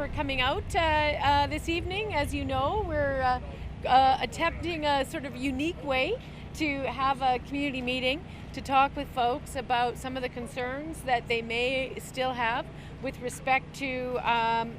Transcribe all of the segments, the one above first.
for coming out this evening. As you know, we're attempting a sort of unique way to have a community meeting to talk with folks about some of the concerns that they may still have with respect to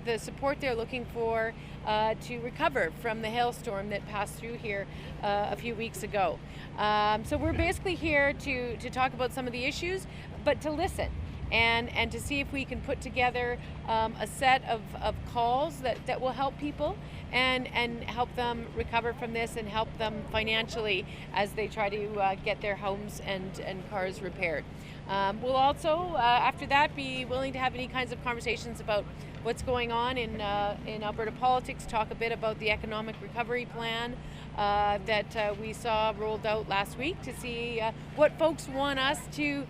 the support they're looking for to recover from the hailstorm that passed through here a few weeks ago. So we're basically here to talk about some of the issues, but to listen and to see if we can put together a set of calls that will help people and help them recover from this and help them financially as they try to get their homes and cars repaired. We'll also, after that, be willing to have any kinds of conversations about what's going on in Alberta politics, talk a bit about the economic recovery plan that we saw rolled out last week to see what folks want us to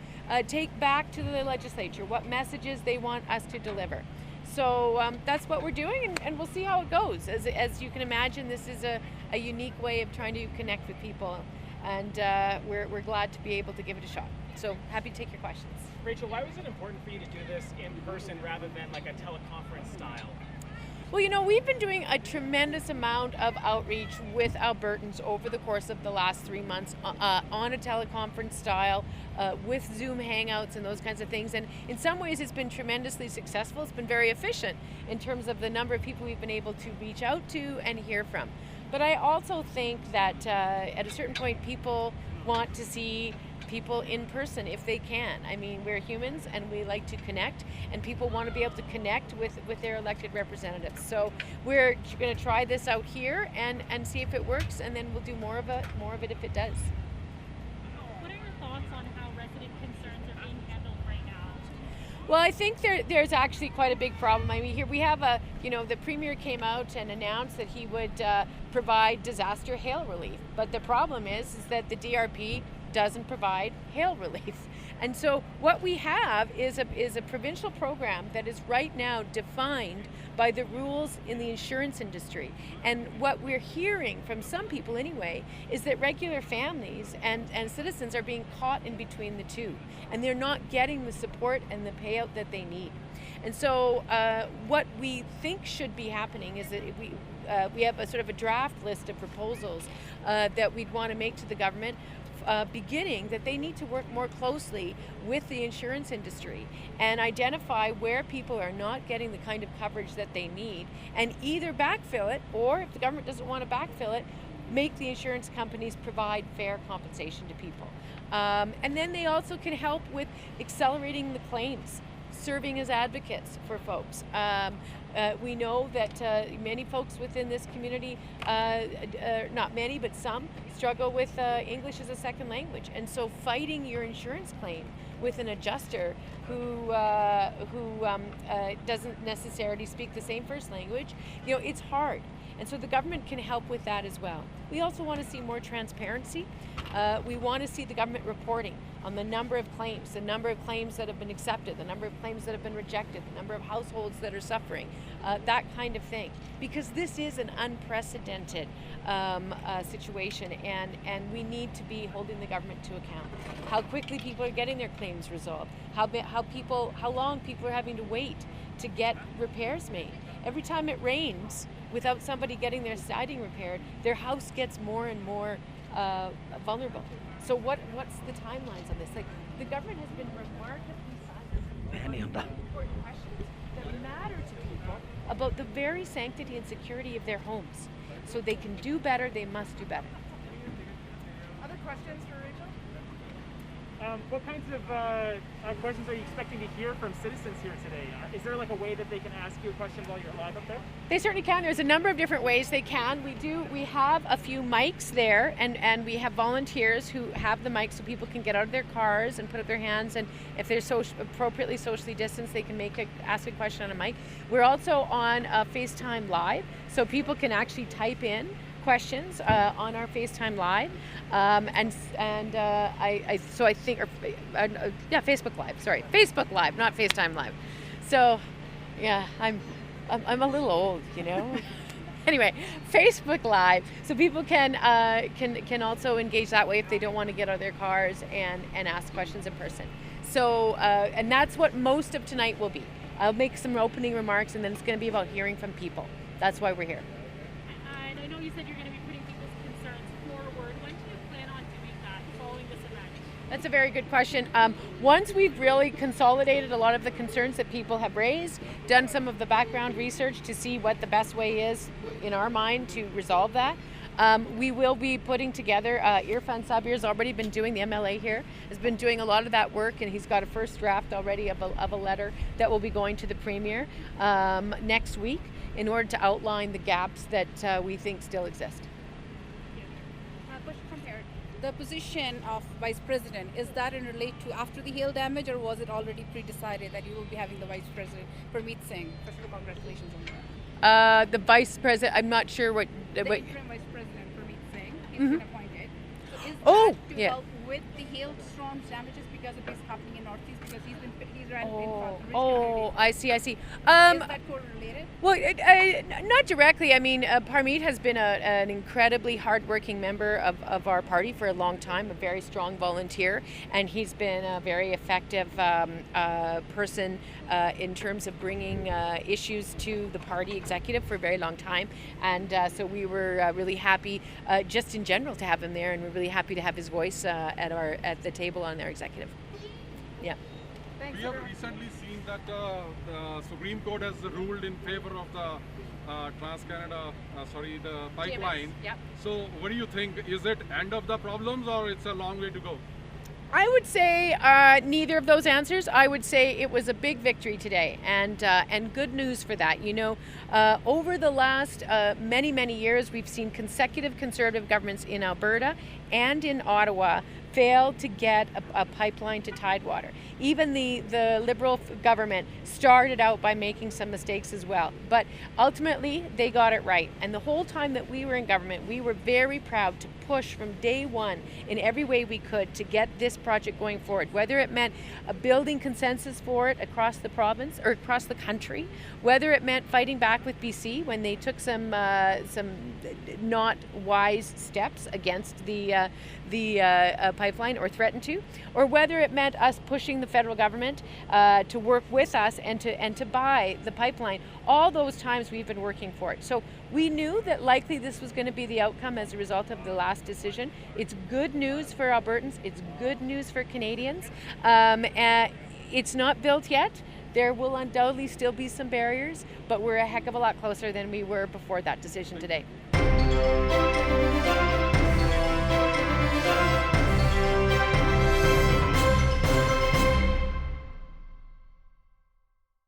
take back to the legislature, what messages they want us to deliver. So that's what we're doing, and we'll see how it goes. As you can imagine, this is a unique way of trying to connect with people, and we're glad to be able to give it a shot. So happy to take your questions. Rachel, why was it important for you to do this in person rather than like a teleconference style? Well, you know, we've been doing a tremendous amount of outreach with Albertans over the course of the last 3 months on a teleconference style, with Zoom hangouts and those kinds of things. And in some ways it's been tremendously successful. It's been very efficient in terms of the number of people we've been able to reach out to and hear from. But I also think that at a certain point people want to see people in person if they can. I mean, we're humans and we like to connect, and people want to be able to connect with their elected representatives. So we're going to try this out here and see if it works, and then we'll do more of it if it does. What are your thoughts on how resident concerns are being handled right now? Well, I think there's actually quite a big problem. I mean, here we have the Premier came out and announced that he would provide disaster hail relief. But the problem is that the DRP doesn't provide hail relief. And so what we have is a provincial program that is right now defined by the rules in the insurance industry. And what we're hearing from some people anyway is that regular families and citizens are being caught in between the two, and they're not getting the support and the payout that they need. And so what we think should be happening is that we have a sort of a draft list of proposals that we'd want to make to the government, beginning that they need to work more closely with the insurance industry and identify where people are not getting the kind of coverage that they need, and either backfill it, or if the government doesn't want to backfill it, make the insurance companies provide fair compensation to people. And then they also can help with accelerating the claims, serving as advocates for folks. We know that many folks within this community, not many, but some, struggle with English as a second language. And so fighting your insurance claim with an adjuster who doesn't necessarily speak the same first language, it's hard. And so the government can help with that as well. We also want to see more transparency. We want to see the government reporting on the number of claims that have been accepted, the number of claims that have been rejected, the number of households that are suffering, that kind of thing. Because this is an unprecedented situation, and we need to be holding the government to account. How quickly people are getting their claims resolved, how long people are having to wait to get repairs made. Every time it rains, without somebody getting their siding repaired, their house gets more and more vulnerable. So what's the timelines on this? Like, the government has been remarkably silent on important questions that matter to people about the very sanctity and security of their homes. So they can do better, they must do better. Other questions for Rachel? What kinds of questions are you expecting to hear from citizens here today? Is there like a way that they can ask you a question while you're live up there? They certainly can. There's a number of different ways they can. We have a few mics there, and we have volunteers who have the mics so people can get out of their cars and put up their hands, and if they're appropriately socially distanced, they can ask a question on a mic. We're also on FaceTime Live, so people can actually type in questions on our FaceTime Live, Facebook Live. Sorry, Facebook Live, not FaceTime Live. So, yeah, I'm a little old, Anyway, Facebook Live, so people can also engage that way if they don't want to get out of their cars and ask questions in person. So, and that's what most of tonight will be. I'll make some opening remarks, and then it's going to be about hearing from people. That's why we're here. And I know you said you're going to be putting people's concerns forward. When do you plan on doing that following this event? That's a very good question. Once we've really consolidated a lot of the concerns that people have raised, done some of the background research to see what the best way is in our mind to resolve that, we will be putting together, Irfan Sabir has already been doing, the MLA here, has been doing a lot of that work, and he's got a first draft already of a letter that will be going to the Premier next week in order to outline the gaps that we think still exist. Question from here. The position of Vice President, is that in relate to after the hail damage, or was it already pre-decided that you will be having the Vice President, Permeet Singh? First of all, congratulations on that. The Vice President, I'm not sure what... The interim Vice President, Permeet Singh, he's been appointed. So is Oh, that to yeah. help with the hailstorm damages because of this happening in Northeast? Because he's ran in Oh, I see. Is that correlated? Well, not directly. I mean, Parmeet has been an incredibly hardworking member of our party for a long time, a very strong volunteer, and he's been a very effective person in terms of bringing issues to the party executive for a very long time. And so we were really happy, just in general, to have him there, and we're really happy to have his voice at the table on our executive. Yeah. Thanks, We have everyone. recently seen that the Supreme Court has ruled in favor of the the pipeline. Yep. So what do you think? Is it end of the problems, or it's a long way to go? I would say neither of those answers. I would say it was a big victory today, and good news for that. You know, over the last many years, we've seen consecutive Conservative governments in Alberta and in Ottawa fail to get a pipeline to Tidewater. Even the Liberal government started out by making some mistakes as well, but ultimately they got it right. And the whole time that we were in government, we were very proud to push from day one in every way we could to get this project going forward, whether it meant a building consensus for it across the province or across the country, whether it meant fighting back with BC when they took some not wise steps against the pipeline or threatened to, or whether it meant us pushing the federal government to work with us and to buy the pipeline. All those times we've been working for it. So we knew that likely this was going to be the outcome as a result of the last decision. It's good news for Albertans. It's good news for Canadians. It's not built yet. There will undoubtedly still be some barriers, but we're a heck of a lot closer than we were before that decision today.